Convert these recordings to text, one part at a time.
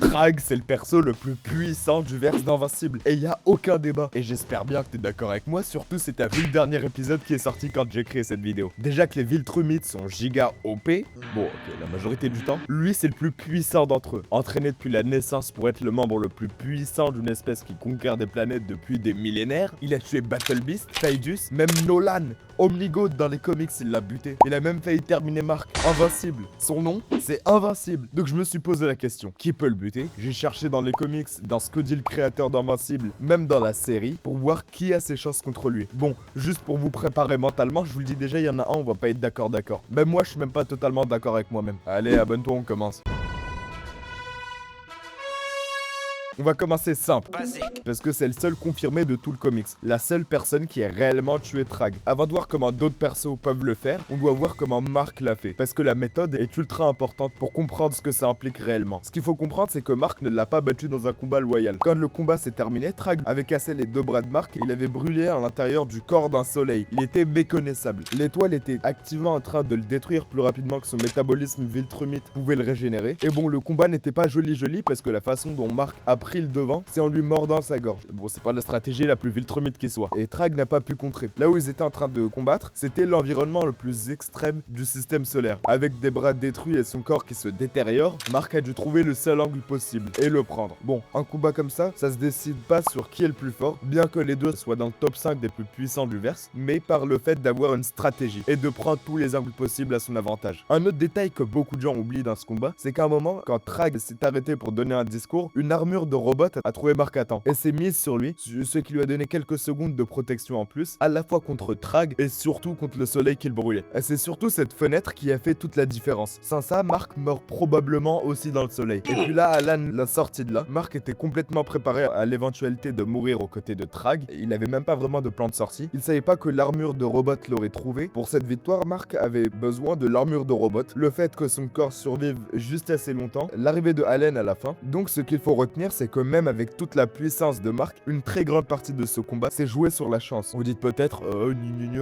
Trag, c'est le perso le plus puissant du verse d'Invincible, et y a aucun débat. Et j'espère bien que t'es d'accord avec moi, surtout si t'as vu le dernier épisode qui est sorti quand j'ai créé cette vidéo. Déjà que les Viltrumites sont giga OP, bon ok, la majorité du temps, lui c'est le plus puissant d'entre eux. Entraîné depuis la naissance pour être le membre le plus puissant d'une espèce qui conquiert des planètes depuis des millénaires, il a tué Battle Beast, Tidus, même Nolan. Omnigoat dans les comics, il l'a buté. Il a même failli terminer Mark. Invincible. Son nom, c'est Invincible. Donc je me suis posé la question, qui peut le buter? J'ai cherché dans les comics, dans ce que dit le créateur d'Invincible, même dans la série, pour voir qui a ses chances contre lui. Bon, juste pour vous préparer mentalement, je vous le dis déjà, il y en a un, on va pas être d'accord. Même moi, je suis même pas totalement d'accord avec moi-même. Allez, abonne-toi, on commence. On va commencer simple, parce que c'est le seul confirmé de tout le comics, la seule personne qui a réellement tué Trag. Avant de voir comment d'autres persos peuvent le faire, on doit voir comment Mark l'a fait, parce que la méthode est ultra importante pour comprendre ce que ça implique réellement. Ce qu'il faut comprendre, c'est que Mark ne l'a pas battu dans un combat loyal. Quand le combat s'est terminé, Trag avait cassé les deux bras de Mark et il avait brûlé à l'intérieur du corps d'un soleil. Il était méconnaissable. L'étoile était activement en train de le détruire plus rapidement que son métabolisme Viltrumite pouvait le régénérer. Et bon, le combat n'était pas joli parce que la façon dont Mark a pris le devant, c'est en lui mordant sa gorge. Bon, c'est pas la stratégie la plus Viltrumite qui soit. Et Trag n'a pas pu contrer. Là où ils étaient en train de combattre, c'était l'environnement le plus extrême du système solaire. Avec des bras détruits et son corps qui se détériore, Mark a dû trouver le seul angle possible et le prendre. Bon, un combat comme ça se décide pas sur qui est le plus fort, bien que les deux soient dans le top 5 des plus puissants du verse, mais par le fait d'avoir une stratégie et de prendre tous les angles possibles à son avantage. Un autre détail que beaucoup de gens oublient dans ce combat, c'est qu'à un moment, quand Trag s'est arrêté pour donner un discours, une armure de robot a trouvé Mark à temps et s'est mise sur lui, ce qui lui a donné quelques secondes de protection en plus, à la fois contre Trag et surtout contre le soleil qu'il brûlait. Et c'est surtout cette fenêtre qui a fait toute la différence. Sans ça, Mark meurt probablement aussi dans le soleil. Et puis là, Alan l'a sorti de là. Mark était complètement préparé à l'éventualité de mourir aux côtés de Trag. Il avait même pas vraiment de plan de sortie. Il savait pas que l'armure de robot l'aurait trouvé. Pour cette victoire, Mark avait besoin de l'armure de robot, le fait que son corps survive juste assez longtemps, l'arrivée de Alan à la fin. Donc ce qu'il faut retenir, c'est que même avec toute la puissance de Mark, une très grande partie de ce combat s'est jouée sur la chance. Vous dites peut-être,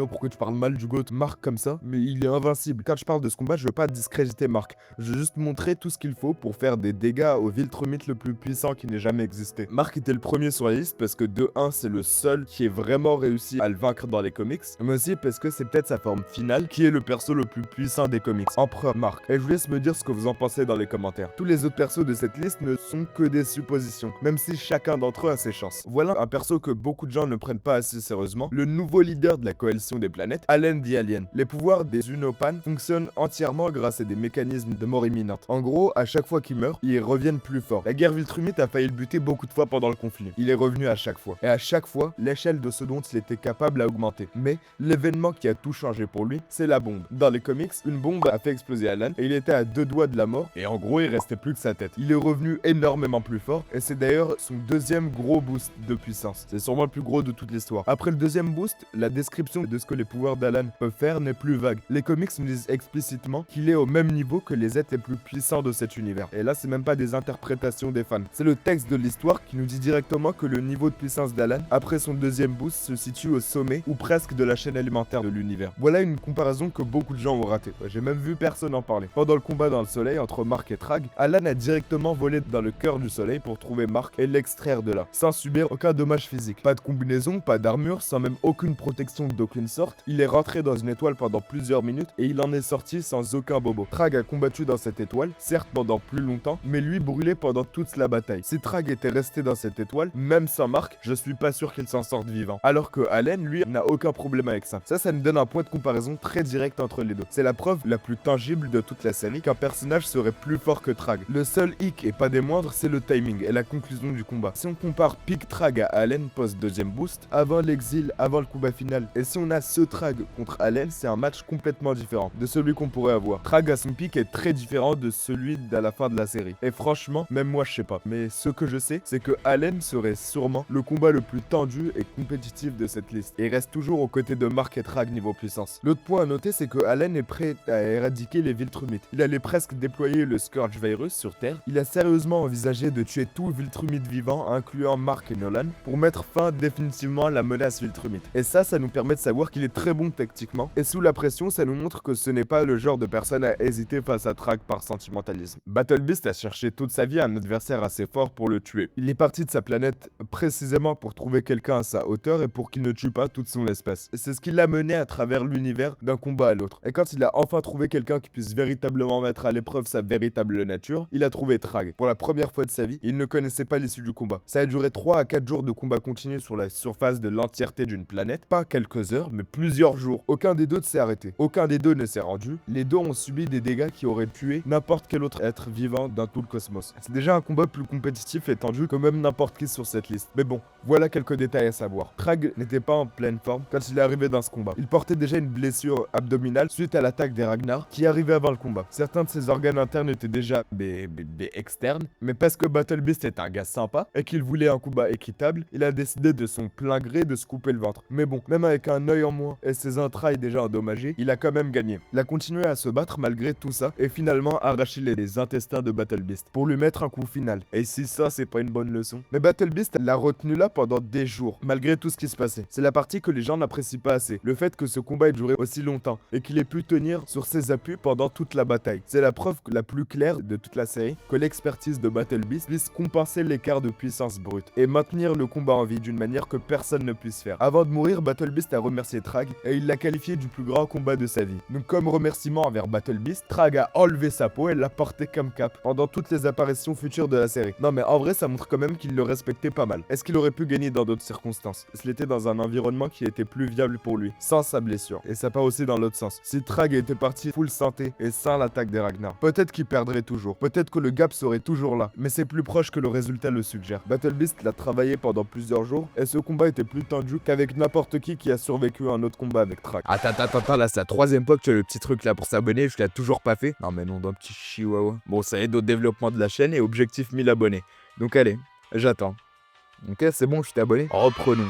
pourquoi tu parles mal du GOAT Mark comme ça? Mais il est invincible. Quand je parle de ce combat, je veux pas discréditer Mark. Je veux juste montrer tout ce qu'il faut pour faire des dégâts au Viltrumite le plus puissant qui n'ait jamais existé. Mark était le premier sur la liste parce que de 1, c'est le seul qui ait vraiment réussi à le vaincre dans les comics, mais aussi parce que c'est peut-être sa forme finale qui est le perso le plus puissant des comics. Empereur Mark. Et je vous laisse me dire ce que vous en pensez dans les commentaires. Tous les autres persos de cette liste ne sont que des suppositions, même si chacun d'entre eux a ses chances. Voilà un perso que beaucoup de gens ne prennent pas assez sérieusement, le nouveau leader de la coalition des planètes, Alan the Alien. Les pouvoirs des Unopan fonctionnent entièrement grâce à des mécanismes de mort imminente. En gros, à chaque fois qu'il meurt, ils reviennent plus forts. La guerre Viltrumite a failli le buter beaucoup de fois pendant le conflit. Il est revenu à chaque fois. Et à chaque fois, l'échelle de ce dont il était capable a augmenté. Mais l'événement qui a tout changé pour lui, c'est la bombe. Dans les comics, une bombe a fait exploser Alan et il était à 2 doigts de la mort. Et en gros, il restait plus que sa tête. Il est revenu énormément plus fort et c'est d'ailleurs son deuxième gros boost de puissance. C'est sûrement le plus gros de toute l'histoire. Après le deuxième boost, la description de ce que les pouvoirs d'Alan peuvent faire n'est plus vague. Les comics nous disent explicitement qu'il est au même niveau que les êtres les plus puissants de cet univers. Et là, c'est même pas des interprétations des fans. C'est le texte de l'histoire qui nous dit directement que le niveau de puissance d'Alan, après son deuxième boost, se situe au sommet ou presque de la chaîne alimentaire de l'univers. Voilà une comparaison que beaucoup de gens ont ratée. J'ai même vu personne en parler. Pendant le combat dans le soleil entre Mark et Trag, Alan a directement volé dans le cœur du soleil pour trouver Mark et l'extraire de là, sans subir aucun dommage physique. Pas de combinaison, pas d'armure, sans même aucune protection d'aucune sorte. Il est rentré dans une étoile pendant plusieurs minutes et il en est sorti sans aucun bobo. Trag a combattu dans cette étoile, certes pendant plus longtemps, mais lui brûlait pendant toute la bataille. Si Trag était resté dans cette étoile, même sans Mark, je suis pas sûr qu'il s'en sorte vivant. Alors que Alan, lui, n'a aucun problème avec ça. Ça nous donne un point de comparaison très direct entre les deux. C'est la preuve la plus tangible de toute la série qu'un personnage serait plus fort que Trag. Le seul hic, et pas des moindres, c'est le timing et la conclusion du combat. Si on compare Peak Trag à Alan post deuxième boost, avant l'exil, avant le combat final, et si on a ce Trag contre Alan, c'est un match complètement différent de celui qu'on pourrait avoir. Trag à son pic est très différent de celui d'à la fin de la série. Et franchement, même moi je sais pas. Mais ce que je sais, c'est que Alan serait sûrement le combat le plus tendu et compétitif de cette liste. Et il reste toujours aux côtés de Mark et Trag niveau puissance. L'autre point à noter, c'est que Alan est prêt à éradiquer les Viltrumites. Il allait presque déployer le Scourge Virus sur Terre. Il a sérieusement envisagé de tuer tous tout Viltrumite vivant, incluant Mark et Nolan, pour mettre fin définitivement à la menace Viltrumite. Et ça nous permet de savoir qu'il est très bon tactiquement, et sous la pression, ça nous montre que ce n'est pas le genre de personne à hésiter face à Thrag par sentimentalisme. BattleBeast a cherché toute sa vie un adversaire assez fort pour le tuer. Il est parti de sa planète précisément pour trouver quelqu'un à sa hauteur et pour qu'il ne tue pas toute son espèce. Et c'est ce qui l'a mené à travers l'univers d'un combat à l'autre. Et quand il a enfin trouvé quelqu'un qui puisse véritablement mettre à l'épreuve sa véritable nature, il a trouvé Thrag. Pour la première fois de sa vie, il ne connaissait pas l'issue du combat. Ça a duré 3 à 4 jours de combat continu sur la surface de l'entièreté d'une planète, pas quelques heures, mais plusieurs jours. Aucun des deux ne s'est arrêté. Aucun des deux ne s'est rendu. Les deux ont subi des dégâts qui auraient tué n'importe quel autre être vivant dans tout le cosmos. C'est déjà un combat plus compétitif et tendu que même n'importe qui sur cette liste. Mais bon, voilà quelques détails à savoir. Thrag n'était pas en pleine forme quand il est arrivé dans ce combat. Il portait déjà une blessure abdominale suite à l'attaque des Ragnar qui arrivait avant le combat. Certains de ses organes internes étaient déjà externes, mais parce que BattleBeast est un gars sympa et qu'il voulait un combat équitable, il a décidé de son plein gré de se couper le ventre. Mais bon, même avec un œil en moins et ses entrailles déjà endommagées, il a quand même gagné. Il a continué à se battre malgré tout ça et finalement arraché les intestins de BattleBeast pour lui mettre un coup final. Et si ça c'est pas une bonne leçon. Mais BattleBeast l'a retenu là pendant des jours, malgré tout ce qui se passait. C'est la partie que les gens n'apprécient pas assez. Le fait que ce combat ait duré aussi longtemps et qu'il ait pu tenir sur ses appuis pendant toute la bataille. C'est la preuve la plus claire de toute la série que l'expertise de BattleBeast puisse compenser l'écart de puissance brute et maintenir le combat en vie d'une manière que personne ne puisse faire. Avant de mourir, BattleBeast a remercié Thrag et il l'a qualifié du plus grand combat de sa vie. Donc comme remerciement envers BattleBeast, Thrag a enlevé sa peau et l'a porté comme cape pendant toutes les apparitions futures de la série. Non mais en vrai ça montre quand même qu'il le respectait pas mal. Est-ce qu'il aurait pu gagner dans d'autres circonstances? S'il était dans un environnement qui était plus viable pour lui, sans sa blessure. Et ça part aussi dans l'autre sens. Si Thrag était parti full santé et sans l'attaque des Ragnar, peut-être qu'il perdrait toujours. Peut-être que le gap serait toujours là. Mais c'est plus proche que le résultat le suggère. BattleBeast l'a travaillé pendant plusieurs jours et ce combat était plus tendu qu'avec n'importe qui a survécu à un autre combat avec Thrag. Attends, là c'est la 3ème fois que tu as le petit truc là pour s'abonner, je l'ai toujours pas fait. Non mais non, d'un petit chihuahua. Bon, ça aide au développement de la chaîne et objectif 1000 abonnés. Donc allez, j'attends. Ok, c'est bon, je t'ai abonné. Reprenons.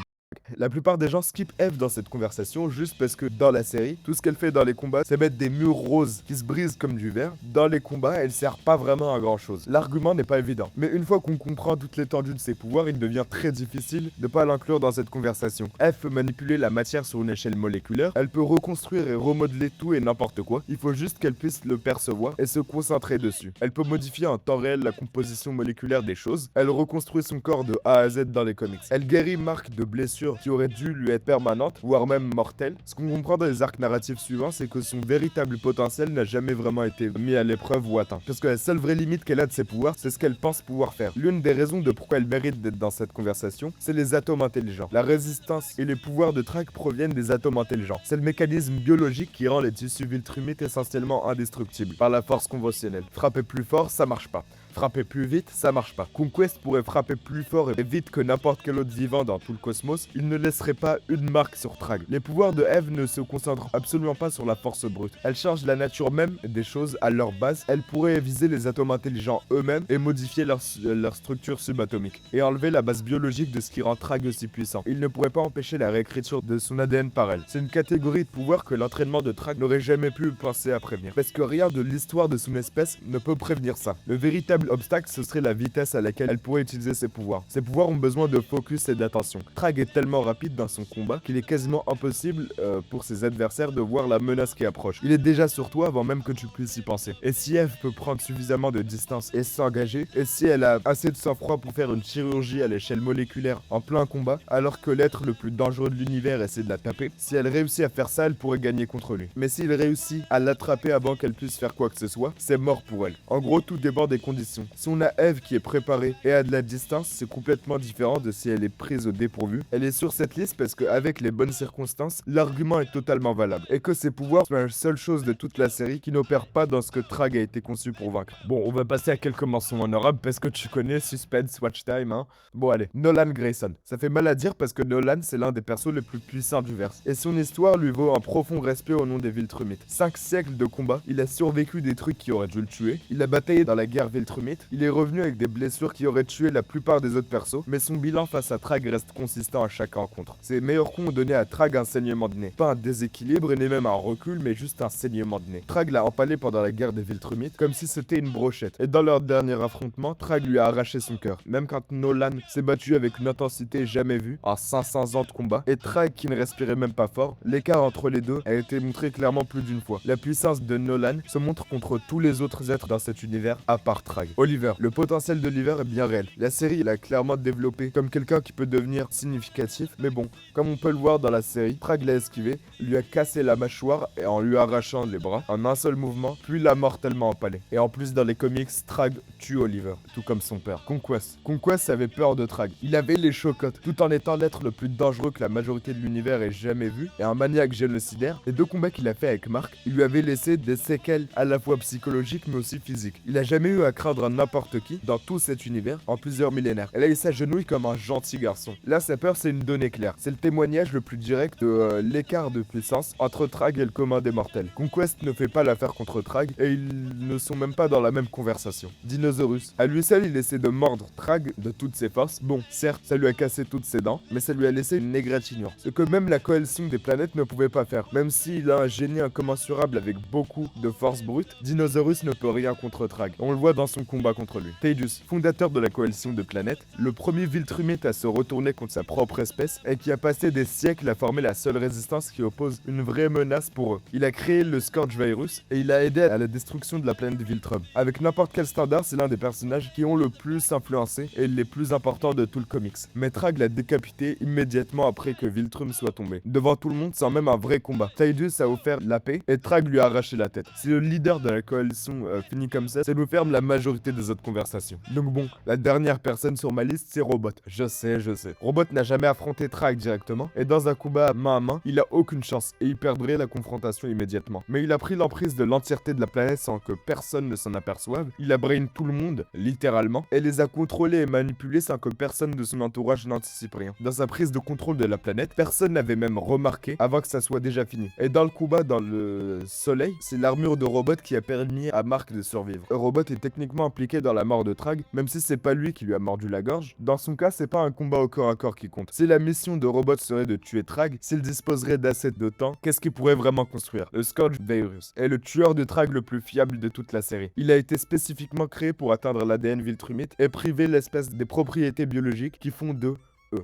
La plupart des gens skippent Eve dans cette conversation juste parce que dans la série, tout ce qu'elle fait dans les combats, c'est mettre des murs roses qui se brisent comme du verre. Dans les combats, elle sert pas vraiment à grand chose. L'argument n'est pas évident. Mais une fois qu'on comprend toute l'étendue de ses pouvoirs, il devient très difficile de pas l'inclure dans cette conversation. Eve peut manipuler la matière sur une échelle moléculaire, elle peut reconstruire et remodeler tout et n'importe quoi. Il faut juste qu'elle puisse le percevoir et se concentrer dessus. Elle peut modifier en temps réel la composition moléculaire des choses. Elle reconstruit son corps de A à Z dans les comics. Elle guérit Mark de blessures qui aurait dû lui être permanente, voire même mortelle. Ce qu'on comprend dans les arcs narratifs suivants, c'est que son véritable potentiel n'a jamais vraiment été mis à l'épreuve ou atteint. Parce que la seule vraie limite qu'elle a de ses pouvoirs, c'est ce qu'elle pense pouvoir faire. L'une des raisons de pourquoi elle mérite d'être dans cette conversation, c'est les atomes intelligents. La résistance et les pouvoirs de Thrag proviennent des atomes intelligents. C'est le mécanisme biologique qui rend les tissus Viltrumite essentiellement indestructibles par la force conventionnelle. Frapper plus fort, ça marche pas. Frapper plus vite, ça marche pas. Conquest pourrait frapper plus fort et vite que n'importe quel autre vivant dans tout le cosmos, il ne laisserait pas une marque sur Thrag. Les pouvoirs de Eve ne se concentrent absolument pas sur la force brute. Elle change la nature même des choses à leur base. Elle pourrait viser les atomes intelligents eux-mêmes et modifier leur structure subatomique et enlever la base biologique de ce qui rend Thrag aussi puissant. Il ne pourrait pas empêcher la réécriture de son ADN par elle. C'est une catégorie de pouvoir que l'entraînement de Thrag n'aurait jamais pu penser à prévenir. Parce que rien de l'histoire de son espèce ne peut prévenir ça. Le véritable obstacle, ce serait la vitesse à laquelle elle pourrait utiliser ses pouvoirs. Ses pouvoirs ont besoin de focus et d'attention. Thrag est tellement rapide dans son combat qu'il est quasiment impossible pour ses adversaires de voir la menace qui approche. Il est déjà sur toi avant même que tu puisses y penser. Et si Eve peut prendre suffisamment de distance et s'engager, et si elle a assez de sang-froid pour faire une chirurgie à l'échelle moléculaire en plein combat, alors que l'être le plus dangereux de l'univers essaie de la taper, si elle réussit à faire ça, elle pourrait gagner contre lui. Mais s'il réussit à l'attraper avant qu'elle puisse faire quoi que ce soit, c'est mort pour elle. En gros, tout dépend des conditions. Si on a Eve qui est préparée et a de la distance, c'est complètement différent de si elle est prise au dépourvu. Elle est sur cette liste parce qu'avec les bonnes circonstances, l'argument est totalement valable. Et que ses pouvoirs sont la seule chose de toute la série qui n'opère pas dans ce que Thrag a été conçu pour vaincre. Bon, on va passer à quelques mentions honorables parce que tu connais Suspense, Watch Time, hein. Bon allez, Nolan Grayson. Ça fait mal à dire parce que Nolan c'est l'un des persos les plus puissants du verse. Et son histoire lui vaut un profond respect au nom des Viltrumites. 5 siècles de combat, il a survécu des trucs qui auraient dû le tuer. Il a bataillé dans la guerre Viltrumite Viltrumite, il est revenu avec des blessures qui auraient tué la plupart des autres persos, mais son bilan face à Trag reste consistant à chaque rencontre. Ses meilleurs coups ont donné à Trag un saignement de nez. Pas un déséquilibre et ni même un recul, mais juste un saignement de nez. Trag l'a empalé pendant la guerre des Viltrumites comme si c'était une brochette. Et dans leur dernier affrontement, Trag lui a arraché son cœur. Même quand Nolan s'est battu avec une intensité jamais vue, en 500 ans de combat, et Trag qui ne respirait même pas fort, l'écart entre les deux a été montré clairement plus d'une fois. La puissance de Nolan se montre contre tous les autres êtres dans cet univers, à part Trag. Oliver. Le potentiel d'Oliver est bien réel. La série l'a clairement développé comme quelqu'un qui peut devenir significatif, mais bon, comme on peut le voir dans la série, Trag l'a esquivé, lui a cassé la mâchoire et en lui arrachant les bras en un seul mouvement, puis l'a mortellement empalé. Et en plus dans les comics, Trag tue Oliver, tout comme son père. Conquest avait peur de Trag. Il avait les chocottes, tout en étant l'être le plus dangereux que la majorité de l'univers ait jamais vu, et un maniaque génocidaire. Les 2 combats qu'il a fait avec Mark, il lui avait laissé des séquelles à la fois psychologiques mais aussi physiques. Il a jamais eu à craindre n'importe qui dans tout cet univers en plusieurs millénaires. Et là il s'agenouille comme un gentil garçon. Là sa peur c'est une donnée claire. C'est le témoignage le plus direct de l'écart de puissance entre Trag et le commun des mortels. Conquest ne fait pas l'affaire contre Trag et ils ne sont même pas dans la même conversation. Dinosaurus. À lui seul il essaie de mordre Trag de toutes ses forces. Bon, certes ça lui a cassé toutes ses dents, mais ça lui a laissé une égratignure. Ce que même la coalition des planètes ne pouvait pas faire. Même s'il a un génie incommensurable avec beaucoup de force brute, Dinosaurus ne peut rien contre Trag. On le voit dans son combat contre lui. Tejas, fondateur de la coalition de planètes, le premier Viltrumite à se retourner contre sa propre espèce et qui a passé des siècles à former la seule résistance qui oppose une vraie menace pour eux. Il a créé le Scourge Virus et il a aidé à la destruction de la planète Viltrum. Avec n'importe quel standard, c'est l'un des personnages qui ont le plus influencé et les plus importants de tout le comics. Mais Trag l'a décapité immédiatement après que Viltrum soit tombé. Devant tout le monde, sans même un vrai combat. Tidus a offert la paix et Trag lui a arraché la tête. Si le leader de la coalition finit comme ça nous ferme la majorité des autres conversations. Donc bon, la dernière personne sur ma liste, c'est Robot. Je sais. Robot n'a jamais affronté Trag directement, et dans un combat main à main, il a aucune chance, et il perdrait la confrontation immédiatement. Mais il a pris l'emprise de l'entièreté de la planète sans que personne ne s'en aperçoive, il a brain tout le monde, littéralement, et les a contrôlés et manipulés sans que personne de son entourage n'anticipe rien. Dans sa prise de contrôle de la planète, personne n'avait même remarqué avant que ça soit déjà fini. Et dans le combat dans le soleil, c'est l'armure de Robot qui a permis à Mark de survivre. Robot est techniquement impliqué dans la mort de Trag, même si c'est pas lui qui lui a mordu la gorge. Dans son cas, c'est pas un combat au corps à corps qui compte. Si la mission de Robot serait de tuer Trag, s'il disposerait d'assez de temps, qu'est-ce qu'il pourrait vraiment construire? Le Scourge Virus est le tueur de Trag le plus fiable de toute la série. Il a été spécifiquement créé pour atteindre l'ADN Viltrumite et priver l'espèce des propriétés biologiques qui font d'eux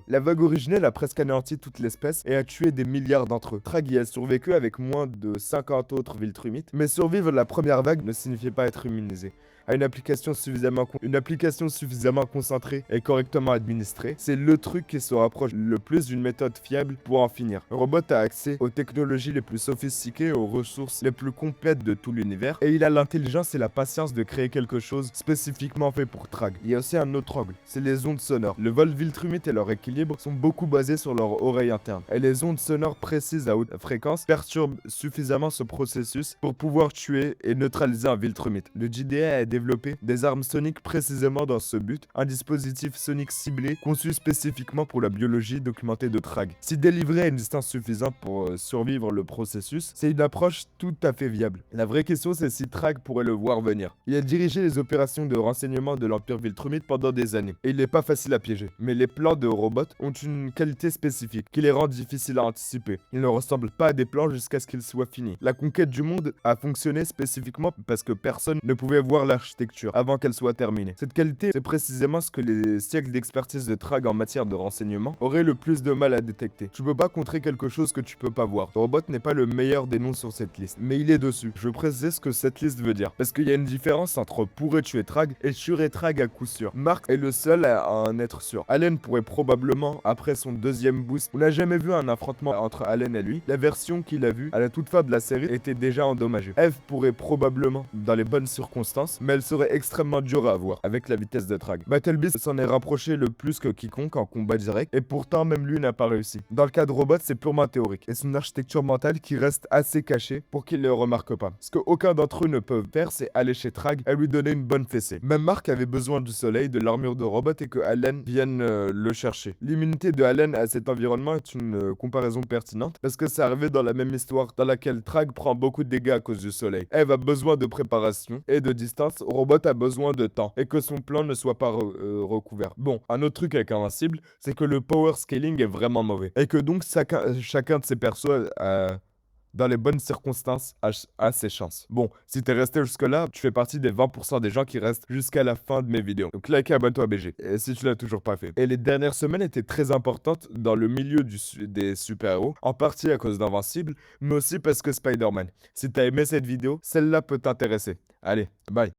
la vague originelle a presque anéanti toute l'espèce et a tué des milliards d'entre eux. Trag y a survécu avec moins de 50 autres Viltrumites, mais survivre la première vague ne signifiait pas être immunisé. À une application suffisamment concentrée et correctement administrée, c'est le truc qui se rapproche le plus d'une méthode fiable pour en finir. Robot a accès aux technologies les plus sophistiquées, aux ressources les plus complètes de tout l'univers, et il a l'intelligence et la patience de créer quelque chose spécifiquement fait pour Trag. Il y a aussi un autre angle, c'est les ondes sonores. Le vol Viltrumite et leur équilibre sont beaucoup basés sur leur oreille interne, et les ondes sonores précises à haute fréquence perturbent suffisamment ce processus pour pouvoir tuer et neutraliser un Viltrumite. Le JDA a développer des armes soniques précisément dans ce but, un dispositif sonique ciblé conçu spécifiquement pour la biologie documentée de Trag. Si délivré à une distance suffisante pour survivre le processus, c'est une approche tout à fait viable. La vraie question c'est si Trag pourrait le voir venir. Il a dirigé les opérations de renseignement de l'Empire Viltrumite pendant des années, et il n'est pas facile à piéger. Mais les plans de Robot ont une qualité spécifique qui les rend difficiles à anticiper. Ils ne ressemblent pas à des plans jusqu'à ce qu'ils soient finis. La conquête du monde a fonctionné spécifiquement parce que personne ne pouvait voir l'architecture avant qu'elle soit terminée. Cette qualité, c'est précisément ce que les siècles d'expertise de Trag en matière de renseignement auraient le plus de mal à détecter. Tu peux pas contrer quelque chose que tu peux pas voir. Robot n'est pas le meilleur des noms sur cette liste, mais il est dessus. Je précise ce que cette liste veut dire, parce qu'il y a une différence entre pourrait tuer Trag et tuer Trag à coup sûr. Mark est le seul à en être sûr. Allen pourrait probablement, après son deuxième boost, on n'a jamais vu un affrontement entre Allen et lui. La version qu'il a vue à la toute fin de la série était déjà endommagée. Eve pourrait probablement, dans les bonnes circonstances, mais elle serait extrêmement dure à avoir avec la vitesse de Trag. Battlebeast s'en est rapproché le plus que quiconque en combat direct, et pourtant même lui n'a pas réussi. Dans le cas de Robot, c'est purement théorique, et son architecture mentale qui reste assez cachée pour qu'il ne le remarque pas. Ce qu'aucun d'entre eux ne peut faire, c'est aller chez Trag et lui donner une bonne fessée. Même Mark avait besoin du soleil, de l'armure de Robot, et que Allen vienne le chercher. L'immunité de Allen à cet environnement est une comparaison pertinente, parce que c'est arrivé dans la même histoire dans laquelle Trag prend beaucoup de dégâts à cause du soleil. Eve a besoin de préparation et de distance Robot a besoin de temps et que son plan ne soit pas recouvert. Bon, un autre truc avec Invincible, c'est que le power scaling est vraiment mauvais. Et que donc chacun de ses persos dans les bonnes circonstances, a ses chances. Bon, si t'es resté jusque-là, tu fais partie des 20% des gens qui restent jusqu'à la fin de mes vidéos. Donc like et abonne-toi à BG, et si tu l'as toujours pas fait. Et les dernières semaines étaient très importantes dans le milieu des super-héros, en partie à cause d'Invincible, mais aussi parce que Spider-Man. Si t'as aimé cette vidéo, celle-là peut t'intéresser. Allez, bye.